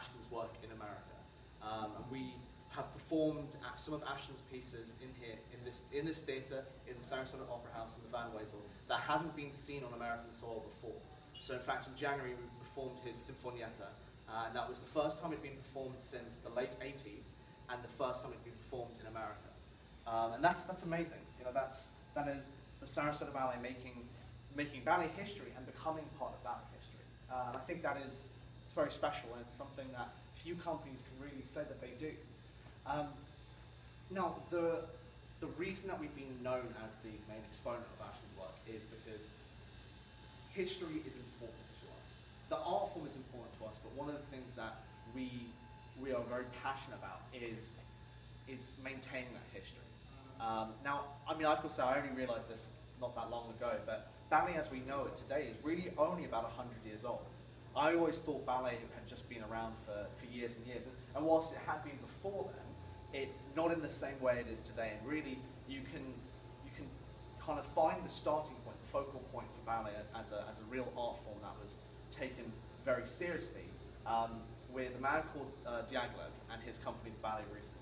Ashton's work in America. And we have performed at some of Ashton's pieces in here, in this theatre, in the Sarasota Opera House in the Van Wezel, that haven't been seen on American soil before. So in fact, in January, we performed his Sinfonietta, and that was the first time it'd been performed since the late 80s, and the first time it'd been performed in America. And that's amazing. You know, that is the Sarasota Ballet making ballet history and becoming part of ballet history. And I think it's very special, and it's something that few companies can really say that they do. Now, the reason that we've been known as the main exponent of Ashton's work is because history is important to us. The art form is important to us, but one of the things that we are very passionate about is maintaining that history. Now, I mean, I've got to say, I only realized this not that long ago, but ballet as we know it today is really only about 100 years old. I always thought ballet had just been around for years and years, and whilst it had been before then, not in the same way it is today. And really, you can kind of find the starting point, the focal point for ballet as a real art form that was taken very seriously with a man called Diaghilev and his company, the Ballet Russes.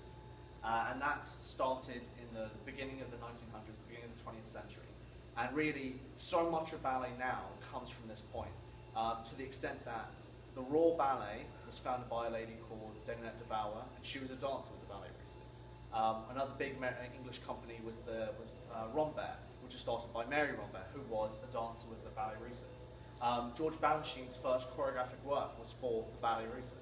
And that started in the beginning of the 1900s, the beginning of the 20th century. And really, so much of ballet now comes from this point, to the extent that the Royal Ballet was founded by a lady called Dame de Valois, and she was a dancer with the Ballet Russes. Another big English company was Rambert, which was started by Mary Rambert, who was a dancer with the Ballet Russes. George Balanchine's first choreographic work was for the Ballet Russes.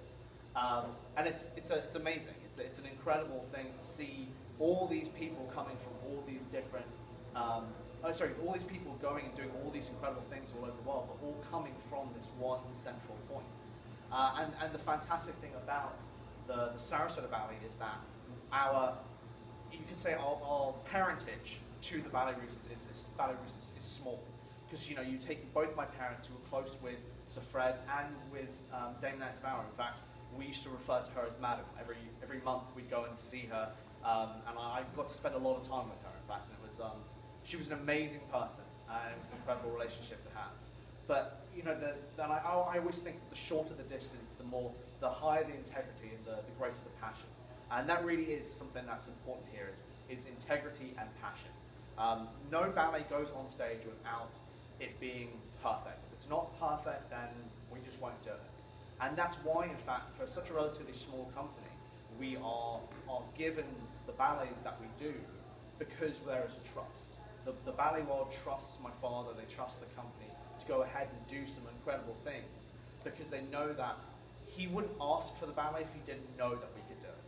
And it's amazing. It's an incredible thing to see all these people coming from all these different, all these people going and doing all these incredible things all over the world, but all coming from this one central point. And the fantastic thing about the Sarasota Ballet is that you could say our parentage to the Ballet Russes is small. Because you take both my parents who were close with Sir Fred and with Dame de Valois. In fact, we used to refer to her as Madam. Every month we'd go and see her, and I got to spend a lot of time with her. In fact, and it was she was an amazing person, and it was an incredible relationship to have. But I always think that the shorter the distance, the higher the integrity and the greater the passion. And that really is something that's important here is integrity and passion. No ballet goes on stage without it being perfect. If it's not perfect, then we just won't do it. And that's why, in fact, for such a relatively small company, we are given the ballets that we do because there is a trust. The ballet world trusts my father, they trust the company to go ahead and do some incredible things because they know that he wouldn't ask for the ballet if he didn't know that we could do it.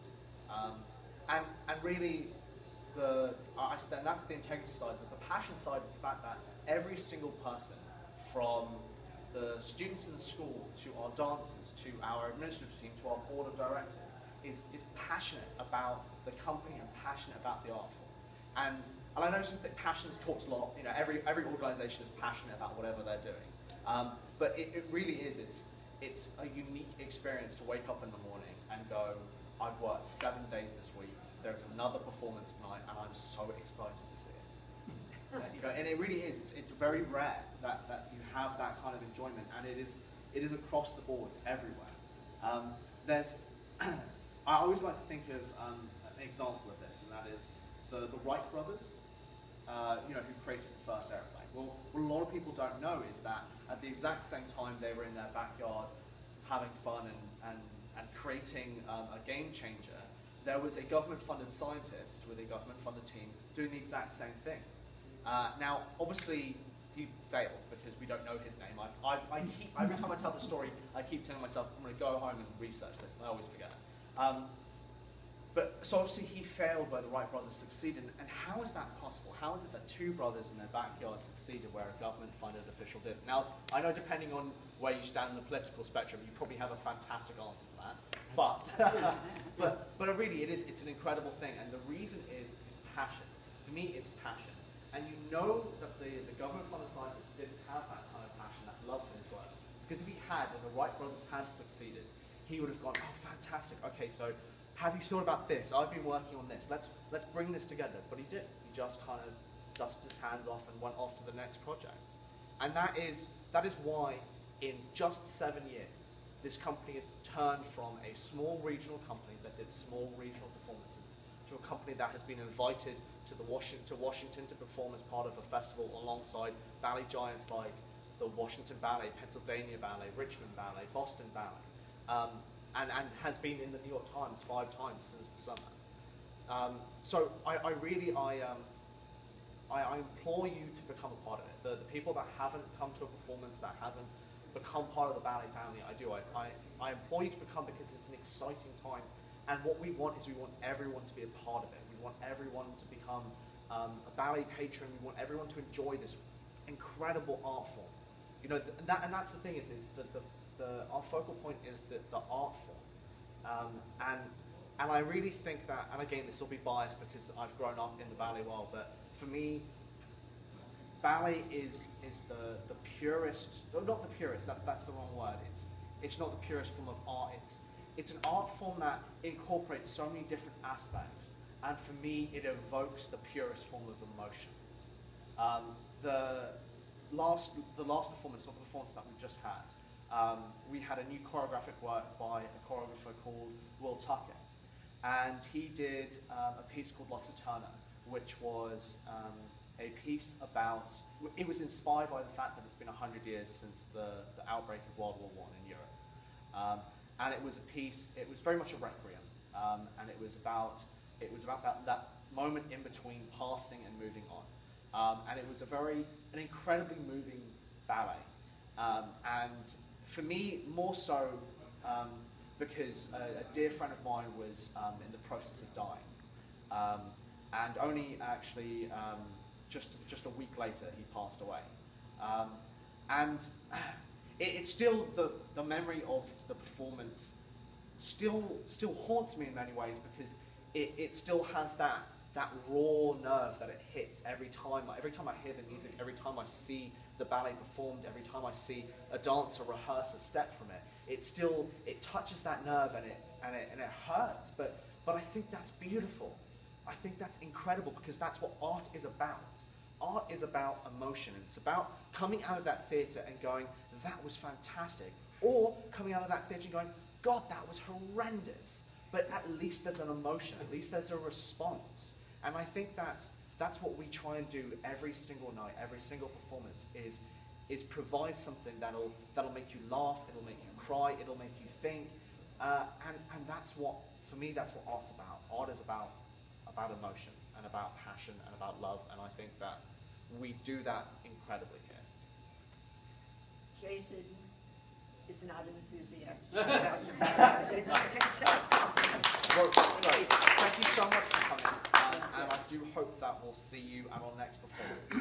And really, that's the integrity side, but the passion side is the fact that every single person, from the students in the school to our dancers to our administrative team to our board of directors, is passionate about the company and passionate about the art form. And I know something passion is talked a lot. Every organisation is passionate about whatever they're doing. But it really is. It's a unique experience to wake up in the morning and go, I've worked 7 days this week. There's another performance tonight, and I'm so excited to see it. And it really is. It's very rare that you have that kind of enjoyment, and it is across the board. It's everywhere. I always like to think of an example of this, and that is the Wright brothers. Who created the first airplane. Well, what a lot of people don't know is that at the exact same time they were in their backyard having fun and creating a game changer, there was a government-funded scientist with a government-funded team doing the exact same thing. Now, obviously, he failed because we don't know his name. Every time I tell the story, I keep telling myself, I'm going to go home and research this, and I always forget. So obviously he failed where the Wright brothers succeeded. And how is that possible? How is it that two brothers in their backyard succeeded where a government-funded official didn't? Now, I know depending on where you stand in the political spectrum, you probably have a fantastic answer for that. But really, it's an incredible thing. And the reason is passion. For me, it's passion. And you know that the government-funded scientist didn't have that kind of passion, that love for his work. Because if he had, and the Wright brothers had succeeded, he would have gone, oh, fantastic. Okay, so have you thought about this? I've been working on this. Let's bring this together. But he didn't. He just kind of dusted his hands off and went off to the next project. And that is why in just 7 years, this company has turned from a small regional company that did small regional performances to a company that has been invited to Washington to perform as part of a festival alongside ballet giants like the Washington Ballet, Pennsylvania Ballet, Richmond Ballet, Boston Ballet, and has been in the New York Times 5 times since the summer. So I really implore you to become a part of it. The people that haven't come to a performance, that haven't become part of the ballet family, I implore you to become, because it's an exciting time. And what we want is we want everyone to be a part of it. We want everyone to become a ballet patron. We want everyone to enjoy this incredible art form. You know, and that's the thing is that our focal point is the art form. And I really think that, and again, this will be biased because I've grown up in the ballet world, but for me, ballet is the purest, not the purest, that's the wrong word. It's not the purest form of art. It's an art form that incorporates so many different aspects, and for me, it evokes the purest form of emotion. The last performance, not the performance that we just had, we had a new choreographic work by a choreographer called Will Tucker, and he did a piece called Lux Eterna, which was a piece about, it was inspired by the fact that it's been 100 years since the outbreak of World War I in Europe. And it was a piece, it was very much a requiem, and it was about that moment in between passing and moving on. And it was an incredibly moving ballet. And for me, more so because a dear friend of mine was in the process of dying. And only actually just a week later he passed away. And it's still the memory of the performance still haunts me in many ways, because it still has that raw nerve that it hits every time I hear the music, every time I see the ballet performed, every time I see a dancer rehearse a step from it. It touches that nerve, and it hurts, but I think that's beautiful. I think that's incredible, because that's what art is about. Art is about emotion, and it's about coming out of that theatre and going, that was fantastic, or coming out of that theatre and going, God, that was horrendous, but at least there's an emotion, at least there's a response. And I think that's what we try and do every single night, every single performance, is provide something that'll make you laugh, it'll make you cry, it'll make you think, and that's what, for me, that's what art's about. Art is about emotion, and about passion, and about love, and I think that we do that incredibly here. Jason is not enthusiastic about your ballet. Well, so, thank you so much for coming, and I do hope that we'll see you at our next performance.